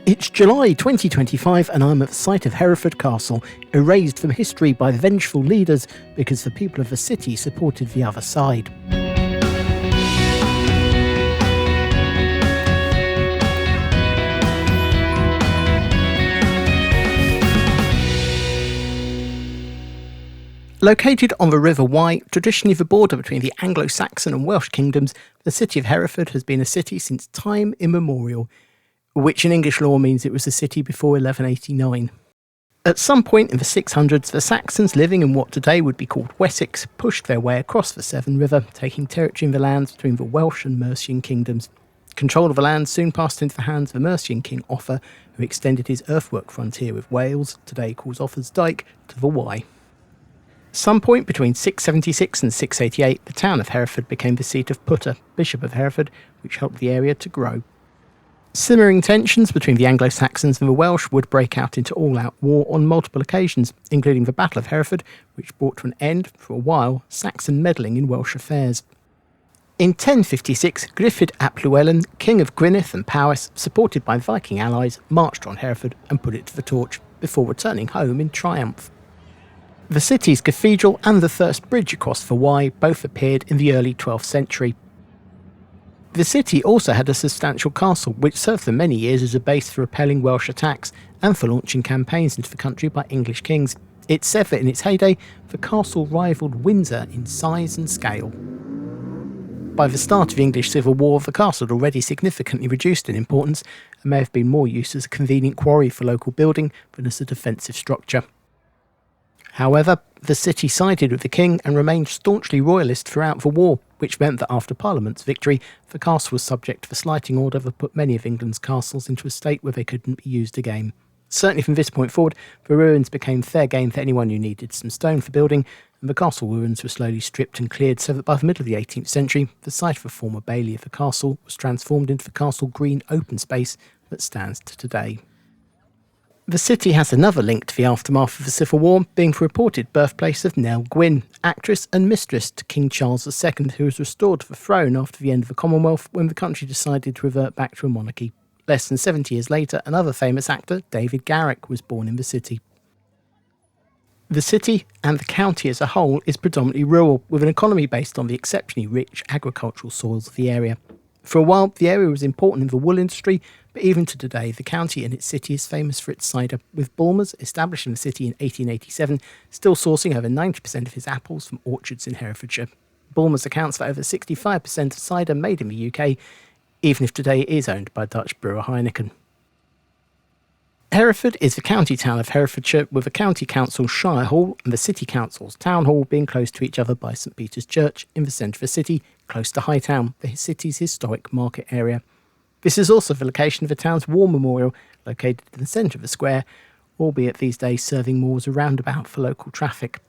It's July 2025 and I'm at the site of Hereford Castle, erased from history by vengeful leaders because the people of the city supported the other side. Located on the River Wye, traditionally the border between the Anglo-Saxon and Welsh kingdoms, the city of Hereford has been a city since time immemorial, which in English law means it was a city before 1189. At some point in the 600s, the Saxons living in what today would be called Wessex pushed their way across the Severn River, taking territory in the lands between the Welsh and Mercian kingdoms. Control of the land soon passed into the hands of the Mercian king Offa, who extended his earthwork frontier with Wales, today called Offa's Dyke, to the Wye. Some point between 676 and 688, the town of Hereford became the seat of Putter, Bishop of Hereford, which helped the area to grow. Simmering tensions between the Anglo-Saxons and the Welsh would break out into all-out war on multiple occasions, including the Battle of Hereford, which brought to an end, for a while, Saxon meddling in Welsh affairs. In 1056, Gruffydd ap Llywelyn, king of Gwynedd and Powys, supported by Viking allies, marched on Hereford and put it to the torch, before returning home in triumph. The city's cathedral and the first bridge across the Wye both appeared in the early 12th century. The city also had a substantial castle, which served for many years as a base for repelling Welsh attacks and for launching campaigns into the country by English kings. It's said that in its heyday, the castle rivalled Windsor in size and scale. By the start of the English Civil War, the castle had already significantly reduced in importance and may have been more used as a convenient quarry for local building than as a defensive structure. However, the city sided with the king and remained staunchly royalist throughout the war, which meant that after Parliament's victory, the castle was subject to the slighting order that put many of England's castles into a state where they couldn't be used again. Certainly from this point forward, the ruins became fair game for anyone who needed some stone for building, and the castle ruins were slowly stripped and cleared so that by the middle of the 18th century, the site of the former bailey of the castle was transformed into the Castle Green open space that stands to today. The city has another link to the aftermath of the Civil War, being the reported birthplace of Nell Gwyn, actress and mistress to King Charles II, who was restored to the throne after the end of the Commonwealth when the country decided to revert back to a monarchy. Less than 70 years later, another famous actor, David Garrick, was born in the city. The city, and the county as a whole, is predominantly rural, with an economy based on the exceptionally rich agricultural soils of the area. For a while, the area was important in the wool industry, but even to today, the county and its city is famous for its cider, with Bulmers, established in the city in 1887, still sourcing over 90% of his apples from orchards in Herefordshire. Bulmers accounts for over 65% of cider made in the UK, even if today it is owned by Dutch brewer Heineken. Hereford is the county town of Herefordshire, with the county council's Shire Hall and the city council's town hall being close to each other by St Peter's Church in the centre of the city, close to Hightown, the city's historic market area. This is also the location of the town's war memorial, located in the centre of the square, albeit these days serving more as a roundabout for local traffic.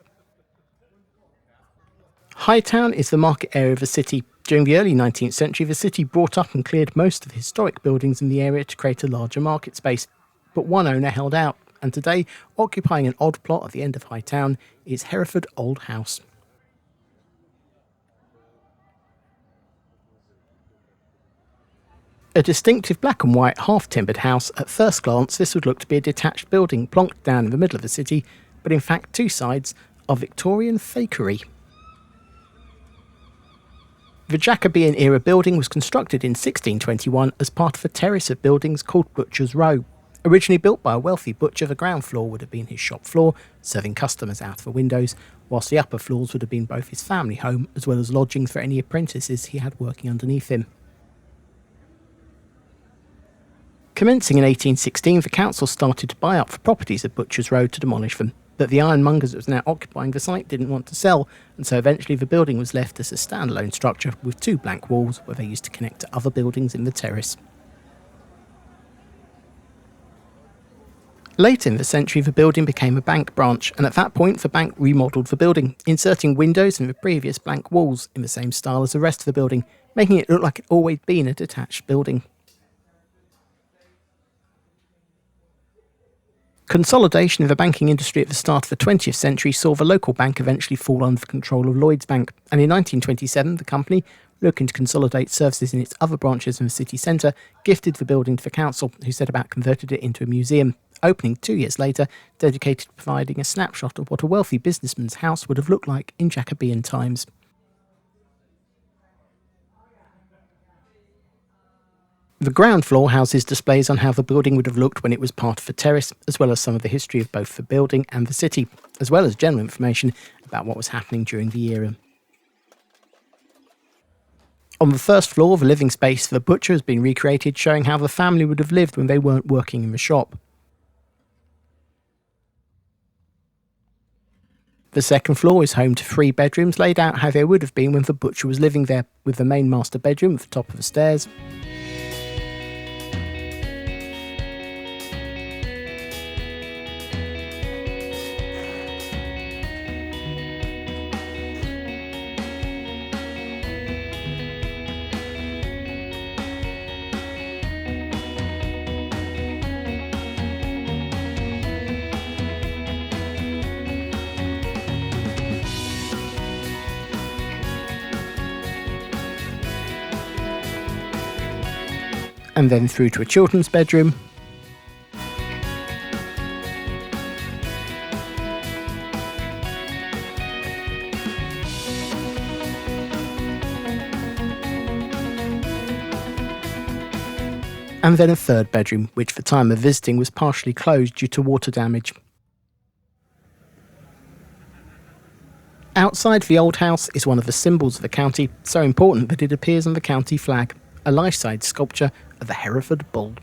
Hightown is the market area of the city. During the early 19th century, the city brought up and cleared most of the historic buildings in the area to create a larger market space. But one owner held out, and today, occupying an odd plot at the end of Hightown, is Hereford Old House. A distinctive black and white half-timbered house, at first glance this would look to be a detached building plonked down in the middle of the city, but in fact two sides are Victorian fakery. The Jacobean-era building was constructed in 1621 as part of a terrace of buildings called Butcher's Row. Originally built by a wealthy butcher, the ground floor would have been his shop floor, serving customers out of the windows, whilst the upper floors would have been both his family home as well as lodgings for any apprentices he had working underneath him. Commencing in 1816, the council started to buy up the properties of Butcher's Row to demolish them, but the ironmongers that was now occupying the site didn't want to sell, and so eventually the building was left as a standalone structure with two blank walls where they used to connect to other buildings in the terrace. Later in the century, the building became a bank branch, and at that point the bank remodelled the building, inserting windows in the previous blank walls in the same style as the rest of the building, making it look like it had always been a detached building. Consolidation of the banking industry at the start of the 20th century saw the local bank eventually fall under the control of Lloyds Bank, and in 1927 the company, looking to consolidate services in its other branches in the city centre, gifted the building to the council, who set about converted it into a museum, opening 2 years later, dedicated to providing a snapshot of what a wealthy businessman's house would have looked like in Jacobean times. The ground floor houses displays on how the building would have looked when it was part of a terrace, as well as some of the history of both the building and the city, as well as general information about what was happening during the era. On the first floor, the living space for the butcher has been recreated, showing how the family would have lived when they weren't working in the shop. The second floor is home to 3 bedrooms laid out how they would have been when the butcher was living there, with the main master bedroom at the top of the stairs. And then through to a children's bedroom. And then a third bedroom, which for time of visiting was partially closed due to water damage. Outside the old house is one of the symbols of the county, so important that it appears on the county flag, a life-size sculpture of the Hereford Bull.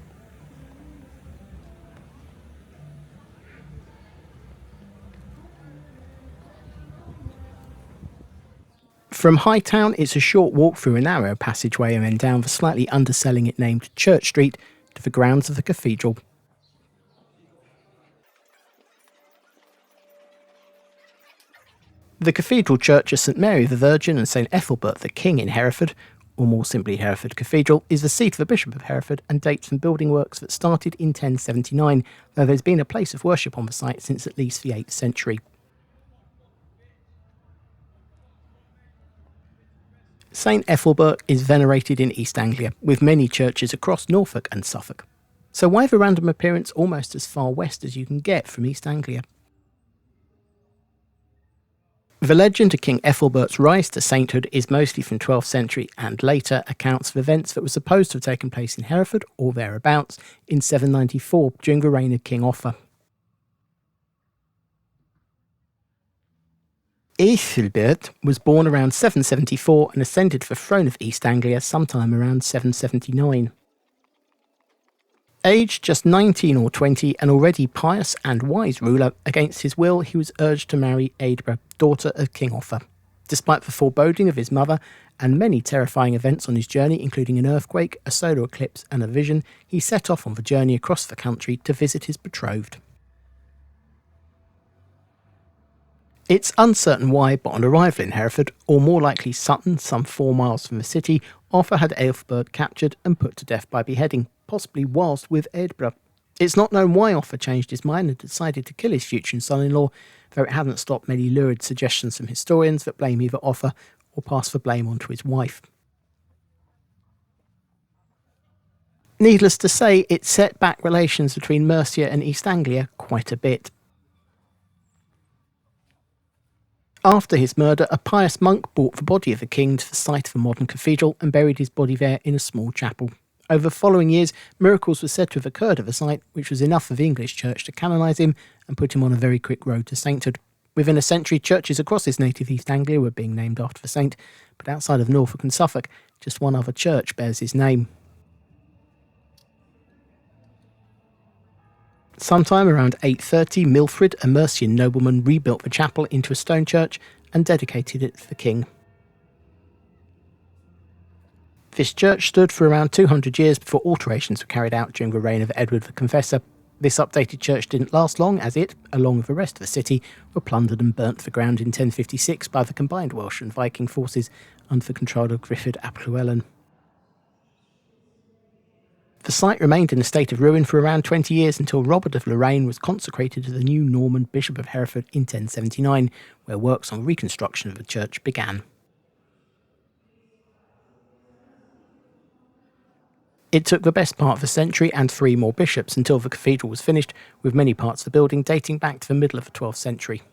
From Hightown, it's a short walk through a narrow passageway and then down the slightly underselling it named Church Street to the grounds of the Cathedral. The Cathedral Church of St Mary the Virgin and St Ethelbert the King in Hereford, or more simply Hereford Cathedral, is the seat of the Bishop of Hereford and dates from building works that started in 1079, though there's been a place of worship on the site since at least the 8th century. St Ethelbert is venerated in East Anglia, with many churches across Norfolk and Suffolk. So why the random appearance almost as far west as you can get from East Anglia? The legend of King Ethelbert's rise to sainthood is mostly from 12th century and later accounts of events that were supposed to have taken place in Hereford or thereabouts in 794 during the reign of King Offa. Ethelbert was born around 774 and ascended to the throne of East Anglia sometime around 779. Aged just 19 or 20 and already pious and wise ruler, against his will he was urged to marry Eadbra, daughter of King Offa. Despite the foreboding of his mother and many terrifying events on his journey, including an earthquake, a solar eclipse and a vision, he set off on the journey across the country to visit his betrothed. It's uncertain why, but on arrival in Hereford, or more likely Sutton, some 4 miles from the city, Offa had Ethelbert captured and put to death by beheading, possibly whilst with Eadbra. It's not known why Offa changed his mind and decided to kill his future son-in-law, though it hasn't stopped many lurid suggestions from historians that blame either Offa or pass the blame onto his wife. Needless to say, it set back relations between Mercia and East Anglia quite a bit. After his murder, a pious monk brought the body of the king to the site of a modern cathedral and buried his body there in a small chapel. Over the following years, miracles were said to have occurred at the site, which was enough for the English church to canonise him and put him on a very quick road to sainthood. Within a century, churches across his native East Anglia were being named after the saint, but outside of Norfolk and Suffolk, just one other church bears his name. Sometime around 830, Milfred, a Mercian nobleman, rebuilt the chapel into a stone church and dedicated it to the king. This church stood for around 200 years before alterations were carried out during the reign of Edward the Confessor. This updated church didn't last long, as it, along with the rest of the city, were plundered and burnt to the ground in 1056 by the combined Welsh and Viking forces under the control of Griffith ap Llywelyn. The site remained in a state of ruin for around 20 years until Robert of Lorraine was consecrated as the new Norman Bishop of Hereford in 1079, where works on reconstruction of the church began. It took the best part of a century and 3 more bishops until the cathedral was finished, with many parts of the building dating back to the middle of the 12th century.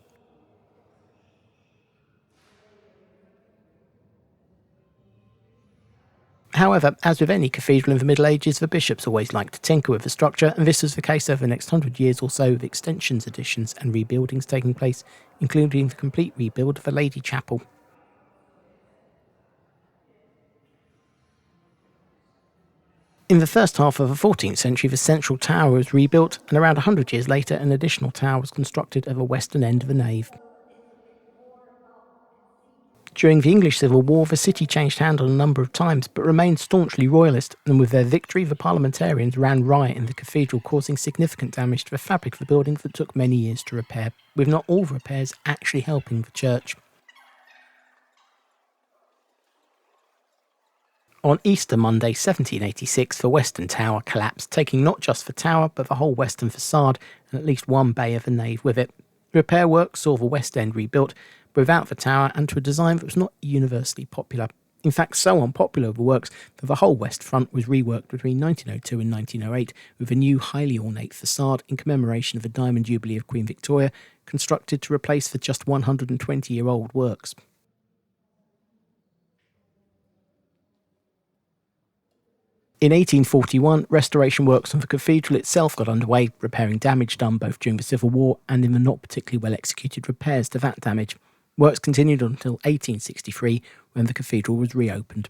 However, as with any cathedral in the Middle Ages, the bishops always liked to tinker with the structure, and this was the case over the next 100 years or so, with extensions, additions and rebuildings taking place, including the complete rebuild of the Lady Chapel. In the first half of the 14th century, the central tower was rebuilt, and around 100 years later an additional tower was constructed at the western end of the nave. During the English Civil War, the city changed hands a number of times, but remained staunchly royalist, and with their victory, the parliamentarians ran riot in the cathedral, causing significant damage to the fabric of the building that took many years to repair, with not all the repairs actually helping the church. On Easter Monday 1786, the western tower collapsed, taking not just the tower, but the whole western facade, and at least one bay of the nave with it. Repair work saw the west end rebuilt, but without the tower and to a design that was not universally popular. In fact, so unpopular were the works that the whole west front was reworked between 1902 and 1908 with a new highly ornate facade in commemoration of the Diamond Jubilee of Queen Victoria, constructed to replace the just 120-year-old works. In 1841, restoration works on the cathedral itself got underway, repairing damage done both during the Civil War and in the not particularly well executed repairs to that damage. Works continued until 1863, when the cathedral was reopened.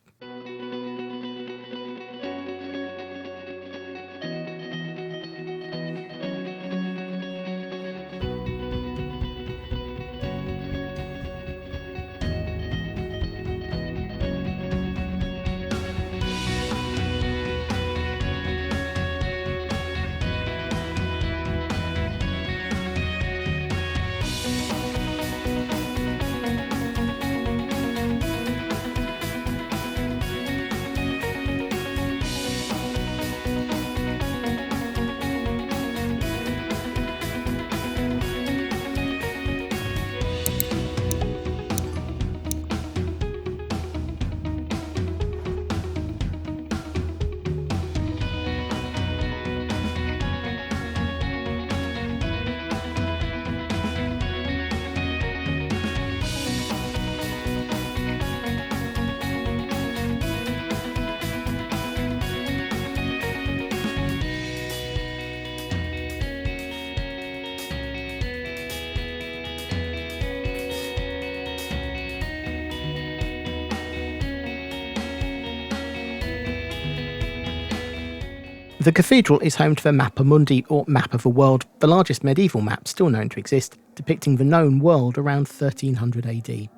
The cathedral is home to the Mappa Mundi, or Map of the World, the largest medieval map still known to exist, depicting the known world around 1300 AD.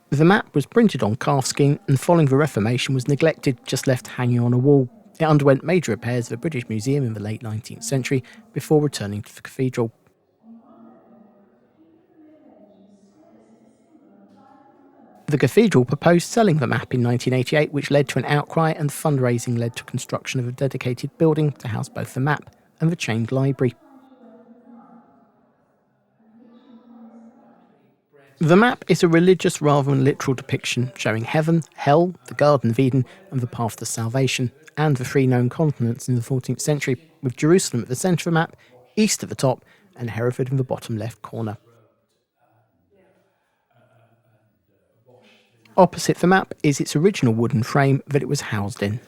The map was printed on calfskin and following the Reformation was neglected, just left hanging on a wall. It underwent major repairs at the British Museum in the late 19th century before returning to the cathedral. The cathedral proposed selling the map in 1988, which led to an outcry, and fundraising led to construction of a dedicated building to house both the map and the chained library. The map is a religious rather than literal depiction, showing heaven, hell, the Garden of Eden, and the path to salvation, and the 3 known continents in the 14th century, with Jerusalem at the centre of the map, east at the top, and Hereford in the bottom left corner. Opposite the map is its original wooden frame that it was housed in.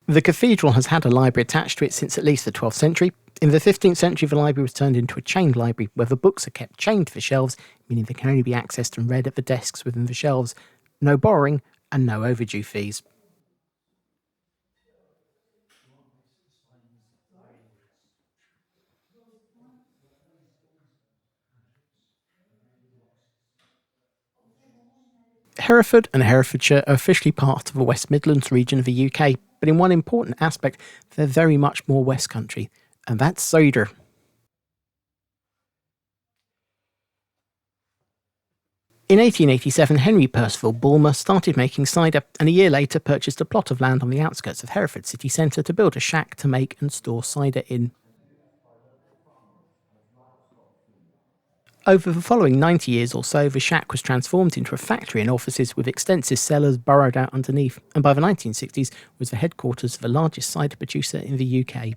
The cathedral has had a library attached to it since at least the 12th century. In the 15th century, the library was turned into a chained library, where the books are kept chained to the shelves, meaning they can only be accessed and read at the desks within the shelves. No borrowing and no overdue fees. Hereford and Herefordshire are officially part of the West Midlands region of the UK, but in one important aspect, they're very much more West Country, and that's cider. In 1887, Henry Percival Bulmer started making cider, and a year later purchased a plot of land on the outskirts of Hereford city centre to build a shack to make and store cider in. Over the following 90 years or so, the shack was transformed into a factory and offices with extensive cellars burrowed out underneath, and by the 1960s was the headquarters of the largest cider producer in the UK.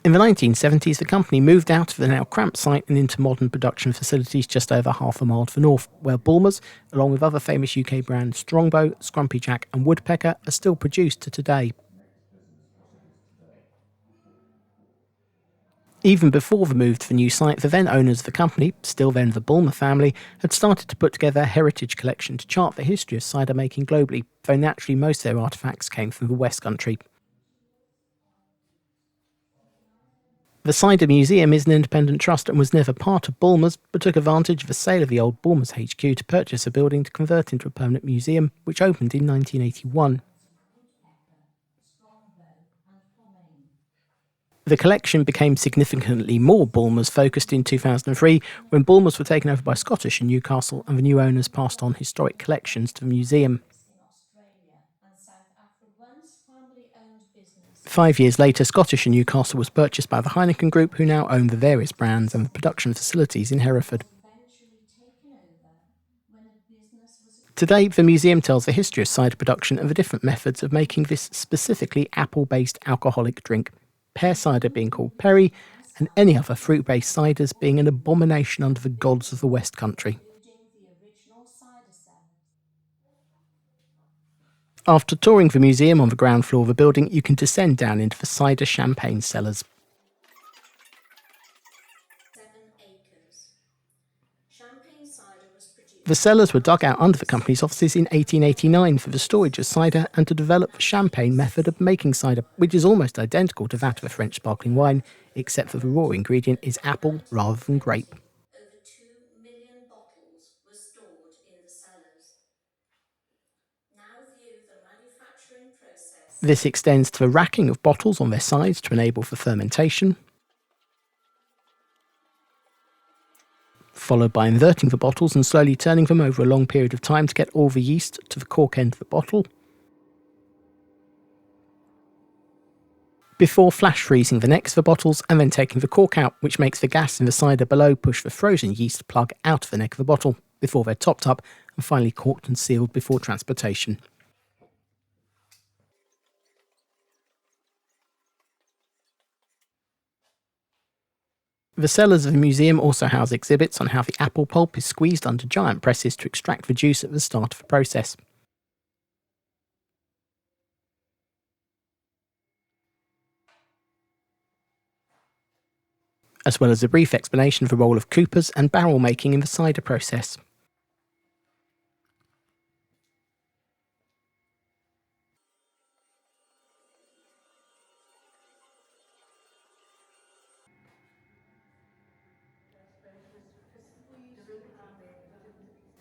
In the 1970s, the company moved out of the now cramped site and into modern production facilities just over half a mile to the north, where Bulmers, along with other famous UK brands Strongbow, Scrumpy Jack and Woodpecker, are still produced to today. Even before the move to the new site, the then owners of the company, still then the Bulmer family, had started to put together a heritage collection to chart the history of cider making globally, though naturally most of their artefacts came from the West Country. The Cider Museum is an independent trust and was never part of Bulmers, but took advantage of the sale of the old Bulmers HQ to purchase a building to convert into a permanent museum, which opened in 1981. The collection became significantly more Bulmers focused in 2003, when Bulmers were taken over by Scottish and Newcastle, and the new owners passed on historic collections to the museum. 5 years later, Scottish and Newcastle was purchased by the Heineken Group, who now own the various brands and the production facilities in Hereford. Today, the museum tells the history of cider production and the different methods of making this specifically apple-based alcoholic drink, pear cider being called perry, and any other fruit-based ciders being an abomination under the gods of the West Country. After touring the museum on the ground floor of the building, you can descend down into the cider champagne cellars. The cellars were dug out under the company's offices in 1889 for the storage of cider and to develop the champagne method of making cider, which is almost identical to that of a French sparkling wine, except that the raw ingredient is apple rather than grape. Over 2 million bottles were stored in the cellars. Now view the manufacturing process. This extends to the racking of bottles on their sides to enable for fermentation, followed by inverting the bottles and slowly turning them over a long period of time to get all the yeast to the cork end of the bottle, before flash freezing the necks of the bottles and then taking the cork out, which makes the gas in the cider below push the frozen yeast plug out of the neck of the bottle, before they're topped up and finally corked and sealed before transportation. The cellars of the museum also house exhibits on how the apple pulp is squeezed under giant presses to extract the juice at the start of the process. As well as a brief explanation of the role of coopers and barrel making in the cider process.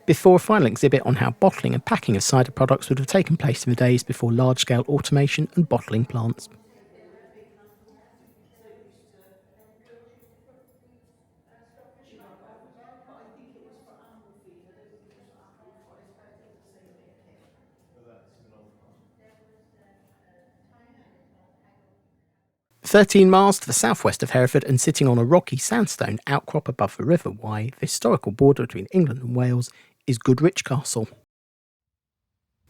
Before a final exhibit on how bottling and packing of cider products would have taken place in the days before large-scale automation and bottling plants. "13 miles to the southwest of Hereford and sitting on a rocky sandstone outcrop above the River Wye, the historical border between England and Wales, is Goodrich Castle.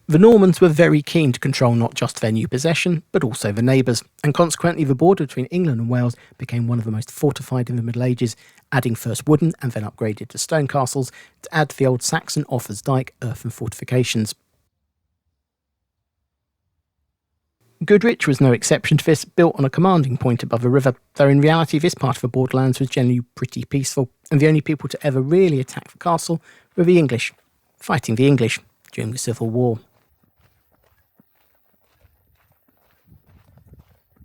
The Normans were very keen to control not just their new possession, but also the neighbours, and consequently the border between England and Wales became one of the most fortified in the Middle Ages, adding first wooden and then upgraded to stone castles to add to the old Saxon Offers Dyke earthen fortifications. Goodrich was no exception to this, built on a commanding point above the river, though in reality this part of the borderlands was generally pretty peaceful, and the only people to ever really attack the castle were the English, fighting the English during the Civil War.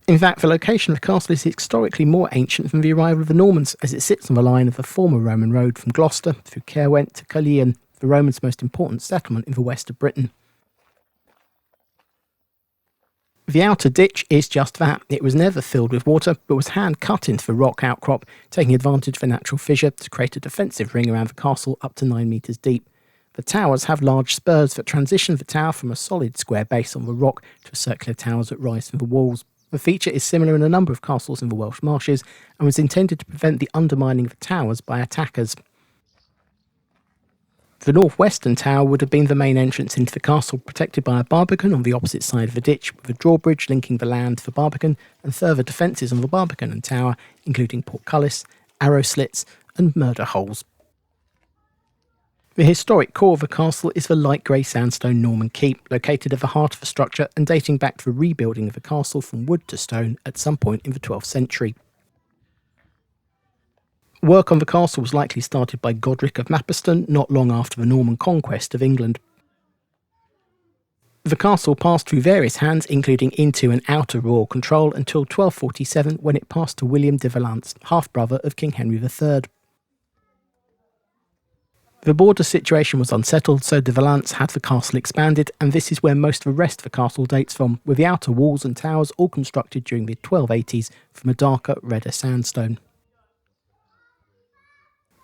In fact, the location of the castle is historically more ancient than the arrival of the Normans, as it sits on the line of the former Roman road from Gloucester through Caerwent to Caerleon, the Romans' most important settlement in the west of Britain. The outer ditch is just that. It was never filled with water, but was hand cut into the rock outcrop, taking advantage of a natural fissure to create a defensive ring around the castle up to 9 metres deep. The towers have large spurs that transition the tower from a solid square base on the rock to circular towers that rise from the walls. The feature is similar in a number of castles in the Welsh marshes and was intended to prevent the undermining of the towers by attackers. The northwestern tower would have been the main entrance into the castle, protected by a barbican on the opposite side of the ditch, with a drawbridge linking the land to the barbican, and further defences on the barbican and tower, including portcullis, arrow slits, and murder holes. The historic core of the castle is the light grey sandstone Norman keep, located at the heart of the structure and dating back to the rebuilding of the castle from wood to stone at some point in the 12th century. Work on the castle was likely started by Goodrich of Mappa not long after the Norman conquest of England. The castle passed through various hands, including into and outer royal control, until 1247, when it passed to William de Valence, half-brother of King Henry III. The border situation was unsettled, so de Valence had the castle expanded, and this is where most of the rest of the castle dates from, with the outer walls and towers all constructed during the 1280s from a darker, redder sandstone.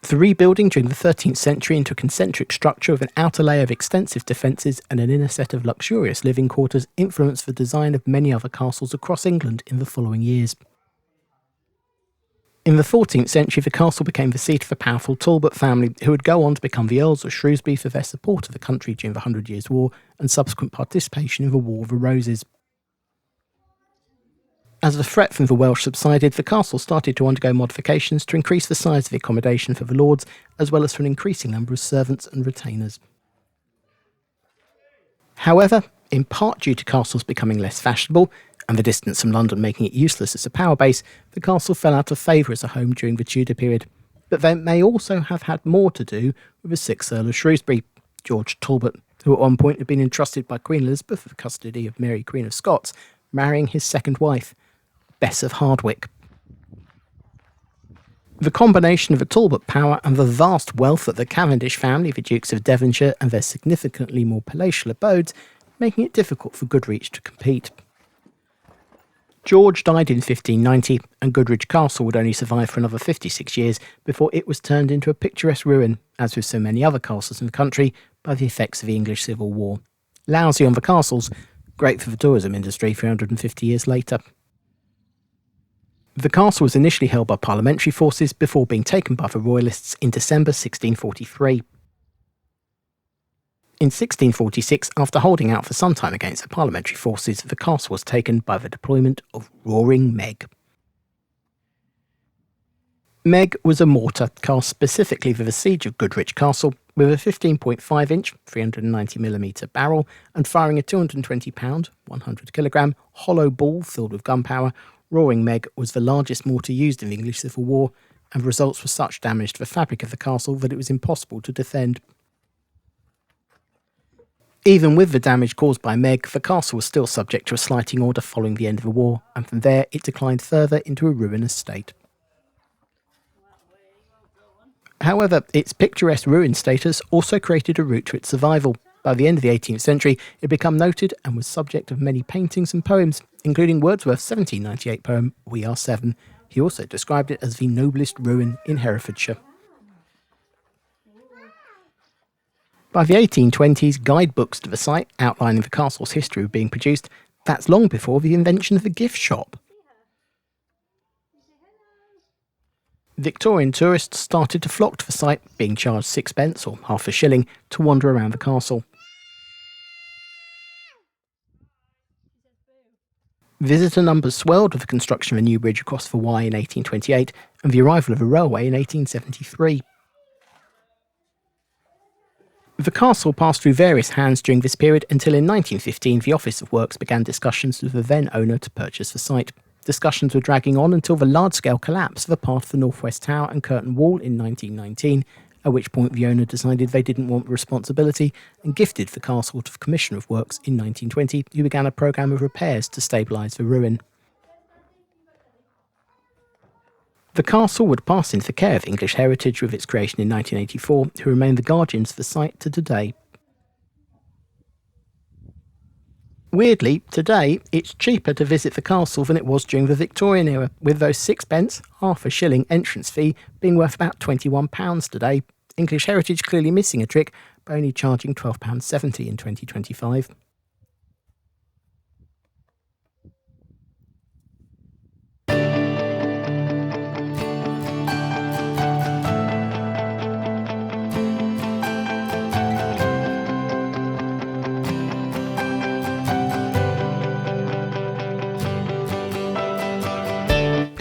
The rebuilding during the 13th century into a concentric structure with an outer layer of extensive defences and an inner set of luxurious living quarters influenced the design of many other castles across England in the following years. In the 14th century, the castle became the seat of the powerful Talbot family, who would go on to become the Earls of Shrewsbury for their support of the country during the 100 Years' War and subsequent participation in the War of the Roses. As the threat from the Welsh subsided, the castle started to undergo modifications to increase the size of the accommodation for the lords, as well as for an increasing number of servants and retainers. However, in part due to castles becoming less fashionable, and the distance from London making it useless as a power base, the castle fell out of favour as a home during the Tudor period. But they may also have had more to do with the 6th Earl of Shrewsbury, George Talbot, who at one point had been entrusted by Queen Elizabeth with custody of Mary Queen of Scots, marrying his second wife, Bess of Hardwicke. The combination of the Talbot power and the vast wealth of the Cavendish family, the Dukes of Devonshire, and their significantly more palatial abodes, making it difficult for Goodrich to compete. George died in 1590, and Goodrich Castle would only survive for another 56 years before it was turned into a picturesque ruin, as with so many other castles in the country, by the effects of the English Civil War. Lousy on the castles, great for the tourism industry 350 years later. The castle was initially held by parliamentary forces before being taken by the Royalists in December 1643. In 1646, after holding out for some time against the parliamentary forces, the castle was taken by the deployment of Roaring Meg. Meg was a mortar cast specifically for the siege of Goodrich Castle, with a 15.5-inch, 390mm barrel, and firing a 220-pound, 100kg, hollow ball filled with gunpowder. Roaring Meg was the largest mortar used in the English Civil War, and the results were such damage to the fabric of the castle that it was impossible to defend. Even with the damage caused by Meg, the castle was still subject to a slighting order following the end of the war, and from there it declined further into a ruinous state. However, its picturesque ruin status also created a route to its survival. By the end of the 18th century, it became noted and was subject of many paintings and poems, including Wordsworth's 1798 poem, We Are Seven. He also described it as the noblest ruin in Herefordshire. By the 1820s, guidebooks to the site outlining the castle's history were being produced. That's long before the invention of the gift shop. Victorian tourists started to flock to the site, being charged 6p or half a shilling to wander around the castle. Visitor numbers swelled with the construction of a new bridge across the Wye in 1828 and the arrival of a railway in 1873. The castle passed through various hands during this period until in 1915 the Office of Works began discussions with the then owner to purchase the site. Discussions were dragging on until the large-scale collapse of a part of the northwest tower and curtain wall in 1919, at which point the owner decided they didn't want the responsibility and gifted the castle to the Commissioner of Works in 1920, who began a programme of repairs to stabilise the ruin. The castle would pass into the care of English Heritage with its creation in 1984, who remain the guardians of the site to today. Weirdly, today it's cheaper to visit the castle than it was during the Victorian era, with those sixpence, half a shilling entrance fee, being worth about £21 today. English Heritage clearly missing a trick by only charging £12.70 in 2025.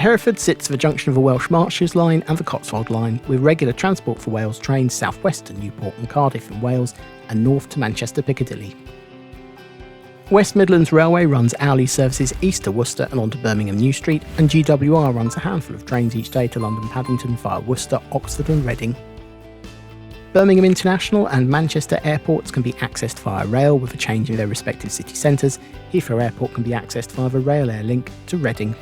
Hereford sits at the junction of the Welsh Marches Line and the Cotswold Line, with regular transport for Wales trains southwest to Newport and Cardiff in Wales and north to Manchester Piccadilly. West Midlands Railway runs hourly services east to Worcester and onto Birmingham New Street, and GWR runs a handful of trains each day to London Paddington via Worcester, Oxford and Reading. Birmingham International and Manchester airports can be accessed via rail with a change in their respective city centres. Heathrow Airport can be accessed via the Rail Air link to Reading.